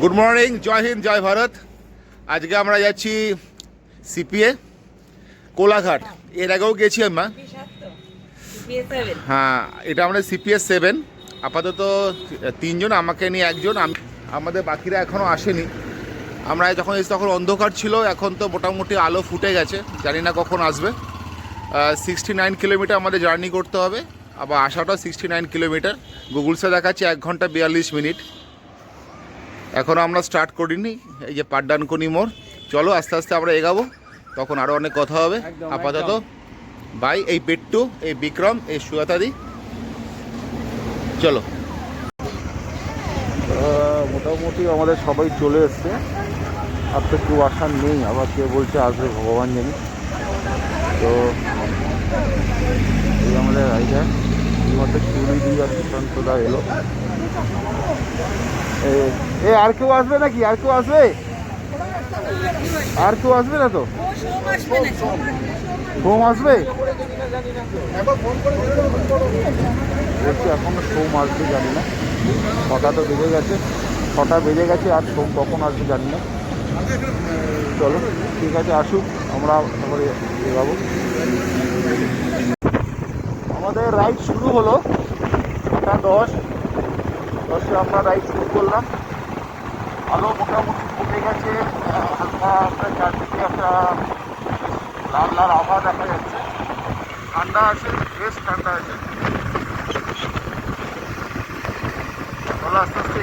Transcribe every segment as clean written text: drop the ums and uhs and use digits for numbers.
Good morning, জয় হিন্দ, জয় ভারত। আজকে আমরা যাচ্ছি সিপিএ কোলাঘাট। এর আগেও গেছি আমরা। হ্যাঁ, এটা আমাদের সিপিএ 7। আপাতত 3 জন, আমাকে নিয়ে 1 জন। আমাদের বাকিরা এখনও আসেনি। আমরা যখন এসেছি তখন অন্ধকার ছিল, এখন তো মোটামুটি আলো ফুটে গেছে, জানি না কখন আসবে। 69 কিলোমিটার আমাদের জার্নি করতে হবে, আবার আসাটাও 69 কিলোমিটার। গুগলসে দেখাচ্ছে 1 ঘন্টা 42 মিনিট। এখনও আমরা স্টার্ট করিনি। এই যে পাড্ডানকনি মোড়, চলো আস্তে আস্তে আমরা এগাবো, তখন আরও অনেক কথা হবে। আপাতত বাই। এই পেট্টু, এই বিক্রম, এই সুয়াতাদি, চলো। মোটামুটি আমাদের সবাই চলে এসছে। আর তো কেউ আসার নেই, আবার কে বলছে আসবে ভগবান জানি। তো এই আমাদের রাইডার এইমাত্র চুরি দিয়ে আর সুশান্তদা এলো। এ আর কেউ আসবে নাকি? আর কেউ আসবে? আর কেউ আসবে না তো? সোম আসবে বলছি, এখনো সোম আসবে জানি না। 6টা তো বেজে গেছে, 6টা বেজে গেছে, আর সোম কখন আসবে জানি না। চলো ঠিক আছে, আসুক, আমরা তারপরে এগাবো। আমাদের রাইড শুরু হলো 6:10 আমরা রাইড শুরু করলাম। আলো মোটামুটি ফুটে গেছে, হালকা একটা চারদিকে একটা লাল লাল আভা দেখা যাচ্ছে। ঠান্ডা আছে, বেশ ঠান্ডা আছে। চলো আস্তে আস্তে।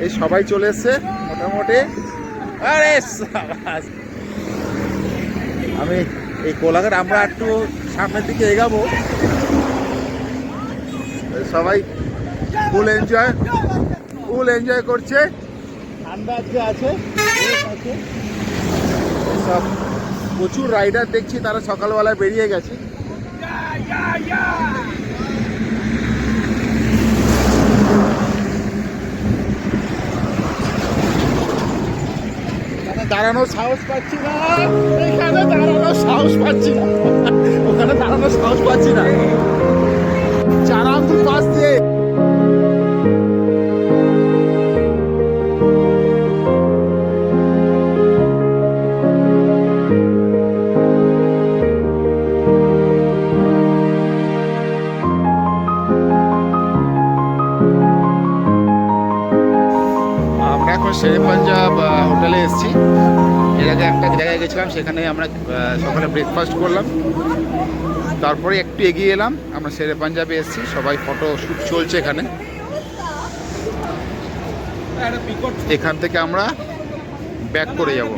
এই সবাই চলে এসছে মোটামুটি। আরে আমি এই কোলাঘাট, আমরা একটু সামনের দিকে এগাবো। সবাই ফুল এনজয় করছে। ঠান্ডা আজকে আছে। সব প্রচুর রাইডার দেখছি, তারা সকালবেলায় বেরিয়ে গেছে। দাঁড়ানোর সাহস পাচ্ছি না, এখানে দাঁড়ানোর সাহস পাচ্ছি না, ওখানে দাঁড়ানোর সাহস পাচ্ছি না। চারাম দু পাশ দিয়ে শেরে পাঞ্জাব হোটেলে এসেছি। এর আগে একটা জায়গায় গেছিলাম, সেখানে আমরা সকালে ব্রেকফাস্ট করলাম, তারপরে একটু এগিয়ে এলাম। আমরা শেরে পাঞ্জাবে এসেছি, সবাই ফটো শ্যুট চলছে এখানে। এখান থেকে আমরা ব্যাক করে যাব।